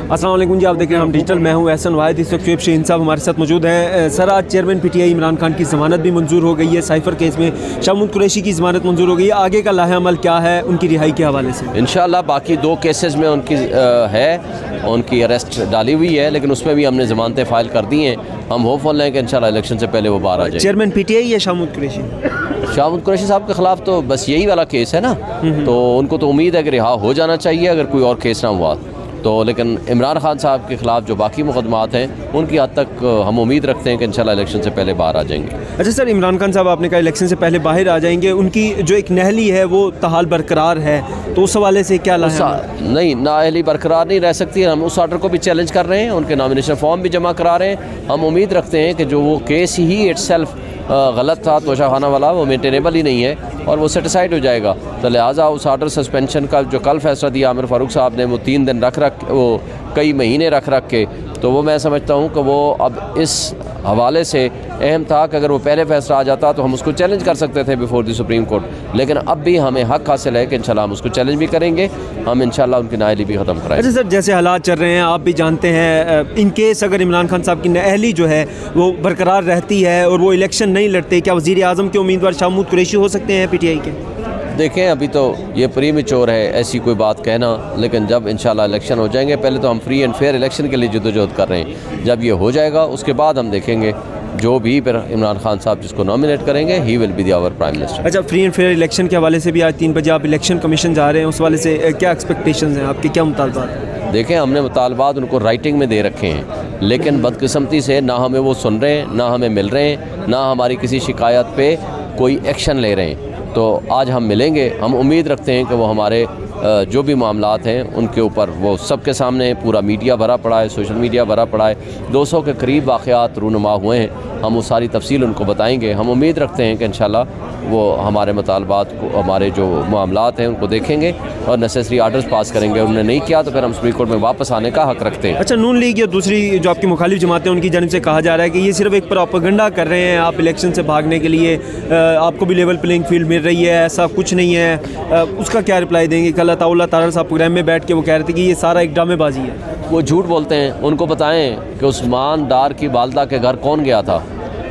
अस्सलाम वालेकुम जी, आप देख रहे हैं हम डिजिटल। मैं हूं एहसन वाहिद। इस वक्त शुएब शाहीन साहब हमारे साथ मौजूद हैं। सर, आज चेयरमैन पीटीआई इमरान खान की ज़मानत भी मंजूर हो गई है। साइफर केस में शाहमूद कुरैशी की ज़मानत मंजूर हो गई है। आगे का लाहे अमल क्या है उनकी रिहाई के हवाले से? इंशाअल्लाह बाकी 2 केसेस में उनकी अरेस्ट डाली हुई है, लेकिन उसमें भी हमने ज़मानतें फ़ाइल कर दी हैं। हम होपफुल हैं कि इंशाअल्लाह इलेक्शन से पहले वो बाहर आ जाए। चेयरमैन पीटीआई या शाहमूद कुरैशी? शाहमूद कुरैशी साहब के ख़िलाफ़ तो बस यही वाला केस है ना, तो उनको तो उम्मीद है कि रिहा हो जाना चाहिए अगर कोई और केस ना हुआ तो। लेकिन इमरान खान साहब के ख़िलाफ़ जो बाकी मुकदमात हैं उनकी हद तक हम उम्मीद रखते हैं कि इंशाल्लाह इलेक्शन से पहले बाहर आ जाएंगे। अच्छा सर, इमरान खान साहब आपने कहा इलेक्शन से पहले बाहर आ जाएंगे, उनकी जो एक नहली है वो तहाल बरकरार है, तो उस हवाले से क्या नहीं, नाअहली बरकरार नहीं रह सकती। हम उस आर्डर को भी चैलेंज कर रहे हैं, उनके नॉमिनेशन फॉर्म भी जमा करा रहे हैं। हम उम्मीद रखते हैं कि जो वो केस ही इट्सेल्फ गलत था, तोशाखाना वाला, वो मेंटेनेबल ही नहीं है और वो सेटिसाइड हो जाएगा। तो लिहाजा उस आर्डर सस्पेंशन का जो कल फैसला दिया आमिर फ़ारूक साहब ने, वो 3 दिन वो कई महीने रख के, तो वो मैं समझता हूँ कि वो अब इस हवाले से अहम था कि अगर वो पहले फैसला आ जाता तो हम उसको चैलेंज कर सकते थे बिफोर द सुप्रीम कोर्ट। लेकिन अब भी हमें हक हासिल है कि इंशाल्लाह हम उसको चैलेंज भी करेंगे, हम इंशाल्लाह उनकी नाअहली भी ख़त्म कराएंगे। अच्छा सर, जैसे हालात चल रहे हैं आप भी जानते हैं, इन केस अगर इमरान खान साहब की नाअहली जो है वो बरकरार रहती है और वो इलेक्शन नहीं लड़ते, क्या वज़ीर आज़म के उम्मीदवार शाहमूद कुरैशी हो सकते हैं पीटीआई के? देखें, अभी तो ये प्रीमेच्योर है ऐसी कोई बात कहना, लेकिन जब इंशाल्लाह इलेक्शन हो जाएंगे, पहले तो हम फ्री एंड फेयर इलेक्शन के लिए जद्दोजहद कर रहे हैं। जब ये हो जाएगा उसके बाद हम देखेंगे जो भी फिर इमरान खान साहब जिसको नॉमिनेट करेंगे he will be our prime minister. अच्छा, फ्री एंड फेयर इलेक्शन के हवाले से भी आज 3 बजे आप इलेक्शन कमीशन जा रहे हैं, उस वाले से क्या एक्सपेक्टेशंस हैं आपके, क्या मुतालबात? देखें, हमने मुतालबात उनको राइटिंग में दे रखे हैं, लेकिन बदकिस्मती से ना हमें वो सुन रहे हैं, ना हमें मिल रहे हैं, ना हमारी किसी शिकायत पे कोई एक्शन ले रहे हैं। तो आज हम मिलेंगे, हम उम्मीद रखते हैं कि वो हमारे जो भी मामलात हैं उनके ऊपर वो सबके सामने, पूरा मीडिया भरा पड़ा है, सोशल मीडिया भरा पड़ा है, 200 के करीब वाक़यात रूनुमा हुए हैं, हम वो सारी तफसील उनको बताएंगे। हम उम्मीद रखते हैं कि इंशाल्लाह वो हमारे मुतालबात को, हमारे जो मामलात हैं उनको देखेंगे और नेसेसरी आर्डर्स पास करेंगे। उन्होंने नहीं किया तो फिर हम सुप्रीम कोर्ट में वापस आने का हक़ रखते हैं। अच्छा, नून लीग या दूसरी जो आपकी मुखालिफ जमातें उनकी जानिब से कहा जा रहा है कि ये सिर्फ एक प्रोपेगेंडा कर रहे हैं, आप इलेक्शन से भागने के लिए, आपको भी लेवल प्लेइंग फील्ड मिल रही है, ऐसा कुछ नहीं है, उसका क्या रिप्लाई देंगे? कल अताउल्लाह तारड़ साहब प्रोग्राम में बैठ के वो कह रहे थे कि ये सारा एक ड्रामेबाजी है। वो झूठ बोलते हैं, उनको बताएं कि उस्मान डार की वालदा के घर कौन गया था?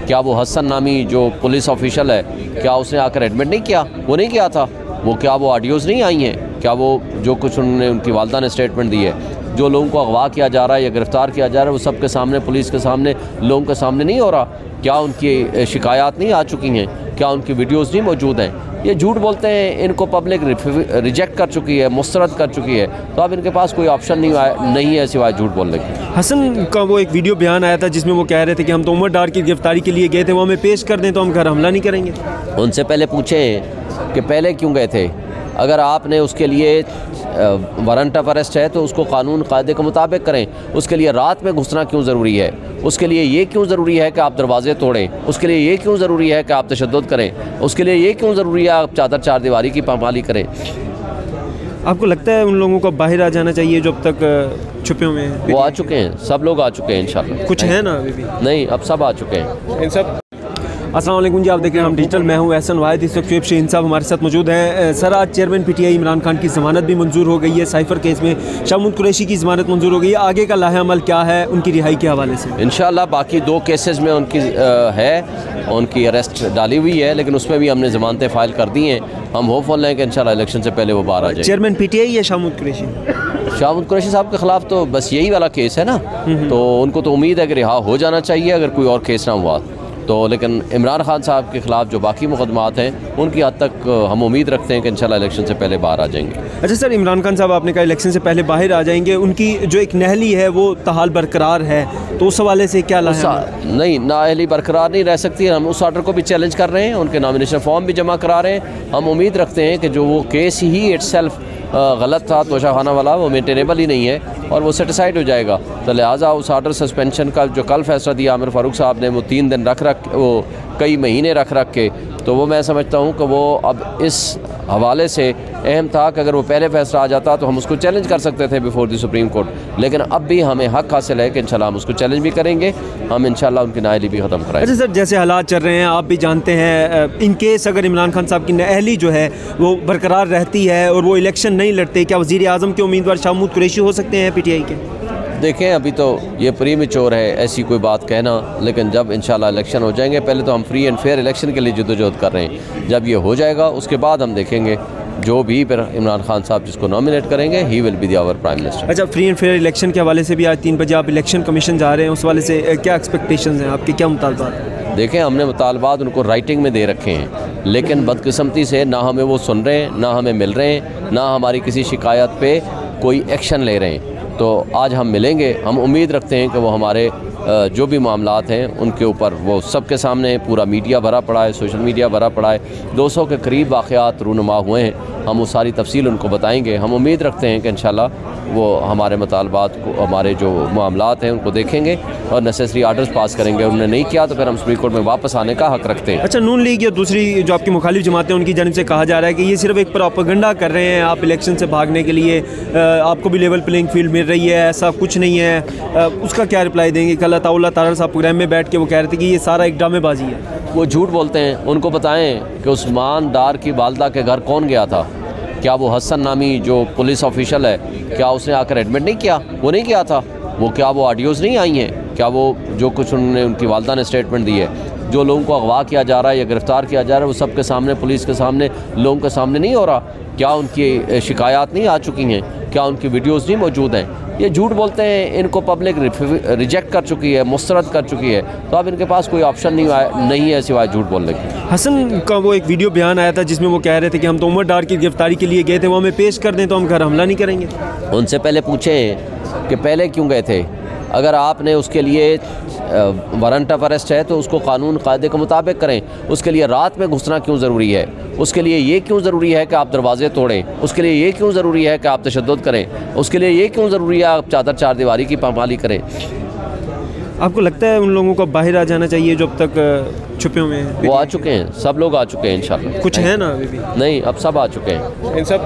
क्या वो हसन नामी जो पुलिस ऑफिशियल है, क्या उसने आकर एडमिट नहीं किया? वो नहीं किया था। वो क्या वो ऑडियोज़ नहीं आई हैं? क्या वो जो कुछ उन्होंने, उनकी वालदा ने स्टेटमेंट दी है, जो लोगों को अगवा किया जा रहा है या गिरफ़्तार किया जा रहा है, वो सबके सामने, पुलिस के सामने, लोगों के सामने नहीं हो रहा? क्या उनकी शिकायत नहीं आ चुकी हैं? क्या उनकी वीडियोज़ नहीं मौजूद हैं? ये झूठ बोलते हैं, इनको पब्लिक रिजेक्ट कर चुकी है, मुस्तरद कर चुकी है, तो अब इनके पास कोई ऑप्शन नहीं है सिवाय झूठ बोलने की। हसन का वो एक वीडियो बयान आया था जिसमें वो कह रहे थे कि हम तो उमर डार की गिरफ्तारी के लिए गए थे, वो हमें पेश कर दें तो हम घर हमला नहीं करेंगे। उनसे पहले पूछें कि पहले क्यों गए थे। अगर आपने उसके लिए वारंट ऑफ अरेस्ट है तो उसको कानून कायदे के मुताबिक करें। उसके लिए रात में घुसना क्यों ज़रूरी है? उसके लिए ये क्यों ज़रूरी है कि आप दरवाजे तोड़ें? उसके लिए ये क्यों ज़रूरी है कि आप तशद्दुद करें? उसके लिए ये क्यों ज़रूरी है आप चादर चार दीवारी की पामाली करें? आपको लगता है उन लोगों को बाहर आ जाना चाहिए जो अब तक छुपे हुए हैं? वो आ चुके हैं, सब लोग आ चुके हैं इंशाल्लाह। कुछ है ना अभी भी? नहीं, अब सब आ चुके हैं इन सब। अस्सलाम वालेकुम जी, आप देख रहे हैं हम डिजिटल। मैं हूं एहसन वाहिद। इस वक्त शुएब शाहीन साहब हमारे साथ मौजूद हैं। सर, आज चेयरमैन पीटीआई इमरान खान की ज़मानत भी मंजूर हो गई है। साइफर केस में शाहमूद कुरैशी की ज़मानत मंजूर हो गई है। आगे का लाहे अमल क्या है उनकी रिहाई के हवाले से? इंशाल्लाह बाकी 2 केसेस में उनकी अरेस्ट डाली हुई है, लेकिन उसमें भी हमने ज़मानतें फ़ाइल कर दी हैं। हम होपफुल हैं कि इंशाल्लाह इलेक्शन से पहले वो बाहर आ जाए। चेयरमैन पीटीआई या शाहमूद कुरैशी? शाहमूद कुरैशी साहब के ख़िलाफ़ तो बस यही वाला केस है ना, तो उनको तो उम्मीद है कि रिहा हो जाना चाहिए अगर कोई और केस ना हुआ तो। लेकिन इमरान खान साहब के ख़िलाफ़ जो बाकी मुकदमात हैं उनकी हद तक हम उम्मीद रखते हैं कि इंशाल्लाह इलेक्शन से पहले बाहर आ जाएंगे। अच्छा सर, इमरान खान साहब आपने कहा इलेक्शन से पहले बाहर आ जाएंगे, उनकी जो एक नहली है वो तहाल बरकरार है, तो उस हवाले से क्या नहीं, नाअहली बरकरार नहीं रह सकती। हम उस आर्डर को भी चैलेंज कर रहे हैं, उनके नॉमिनेशन फॉर्म भी जमा करा रहे हैं। हम उम्मीद रखते हैं कि जो वो केस ही इट्सेल्फ गलत था, तोशाखाना वाला, वो मेंटेनेबल ही नहीं है और वो सेटिसाइड हो जाएगा। तो लिहाजा उस आर्डर सस्पेंशन का जो कल फैसला दिया आमिर फ़ारूक साहब ने, वो 3 दिन वो कई महीने रख के, तो वो मैं समझता हूँ कि वो अब इस हवाले से अहम था कि अगर वो पहले फैसला आ जाता तो हम उसको चैलेंज कर सकते थे बिफोर द सुप्रीम कोर्ट। लेकिन अब भी हमें हक हासिल है कि इंशाल्लाह हम उसको चैलेंज भी करेंगे, हम इंशाल्लाह उनकी नाअहली भी ख़त्म कराएंगे। अच्छा सर, जैसे हालात चल रहे हैं आप भी जानते हैं, इन केस अगर इमरान खान साहब की नाअहली जो है वो बरकरार रहती है और वो इलेक्शन नहीं लड़ते, क्या वज़ीर आज़म के उम्मीदवार शाहमूद कुरैशी हो सकते हैं पीटीआई के? देखें अभी तो ये प्रीमेच्योर है ऐसी कोई बात कहना, लेकिन जब इंशाल्लाह इलेक्शन हो जाएंगे, पहले तो हम फ्री एंड फेयर इलेक्शन के लिए जद्दोजहद कर रहे हैं, जब ये हो जाएगा उसके बाद हम देखेंगे जो भी फिर इमरान खान साहब जिसको नॉमिनेट करेंगे he will be our prime minister. अच्छा, फ्री एंड फेयर इलेक्शन के हवाले से भी आज 3 बजे आप इलेक्शन कमीशन जा रहे हैं, उस वाले से क्या एक्सपेक्टेशंस हैं आपके, क्या मुतालबात हैं? देखें हमने मुतालबात उनको राइटिंग में दे रखे हैं, लेकिन बदकिस्मती से ना हमें वो सुन रहे हैं, ना हमें मिल रहे हैं, ना हमारी किसी शिकायत पे कोई एक्शन ले रहे हैं। तो आज हम मिलेंगे, हम उम्मीद रखते हैं कि वो हमारे जो भी मामलात हैं उनके ऊपर वो सबके सामने, पूरा मीडिया भरा पड़ा है, सोशल मीडिया भरा पड़ा है, 200 के करीब वाक़यात रूनुमा हुए हैं, हम वो सारी तफसील उनको बताएंगे। हम उम्मीद रखते हैं कि इंशाल्लाह वो हमारे मुतालबात को, हमारे जो मामलात हैं उनको देखेंगे और नेसेसरी आर्डर्स पास करेंगे। उन्होंने नहीं किया तो फिर हम सुप्रीम कोर्ट में वापस आने का हक रखते हैं। अच्छा, नून लीग या दूसरी जो आपकी मुखालिफ जमातें उनकी जानिब से कहा जा रहा है कि ये सिर्फ एक प्रोपेगेंडा कर रहे हैं आप इलेक्शन से भागने के लिए, आपको भी लेवल प्लेइंग फील्ड मिल रही है, ऐसा कुछ नहीं है, उसका क्या रिप्लाई देंगे? कल अताउल्लाह तारड़ साहब प्रोग्राम में बैठ के वो कह रहे थे कि ये सारा एक ड्रामेबाजी है। वो झूठ बोलते हैं, उनको बताएं कि उस्मान डार की वालदा के घर कौन गया था? क्या वो हसन नामी जो पुलिस ऑफिशियल है, क्या उसने आकर एडमिट नहीं किया? वो नहीं किया था। वो क्या वो ऑडियोज़ नहीं आई हैं? क्या वो जो कुछ उन्होंने, उनकी वालदा ने स्टेटमेंट दी है, जो लोगों को अगवा किया जा रहा है या गिरफ़्तार किया जा रहा है, वो सबके सामने, पुलिस के सामने, लोगों के सामने नहीं हो रहा? क्या उनकी शिकायत नहीं आ चुकी हैं? क्या उनकी वीडियोज़ नहीं मौजूद हैं? ये झूठ बोलते हैं, इनको पब्लिक रिजेक्ट कर चुकी है, मुस्तरद कर चुकी है, तो अब इनके पास कोई ऑप्शन नहीं है सिवाय झूठ बोलने की। हसन का वो एक वीडियो बयान आया था जिसमें वो कह रहे थे कि हम तो उमर डार की गिरफ्तारी के लिए गए थे, वो हमें पेश कर दें तो हम घर हमला नहीं करेंगे। उनसे पहले पूछें कि पहले क्यों गए थे। अगर आपने उसके लिए वारंट ऑफ अरेस्ट है तो उसको कानून कायदे के मुताबिक करें। उसके लिए रात में घुसना क्यों ज़रूरी है? उसके लिए ये क्यों ज़रूरी है कि आप दरवाजे तोड़ें? उसके लिए ये क्यों ज़रूरी है कि आप तशद्दुद करें? उसके लिए ये क्यों ज़रूरी है आप चादर चार दीवारी की पामाली करें? आपको लगता है उन लोगों को बाहर आ जाना चाहिए जो अब तक छुपे हुए हैं? वो आ चुके हैं, सब लोग आ चुके हैं इंशाल्लाह। कुछ है ना अभी भी? नहीं, अब सब आ चुके हैं। इन सब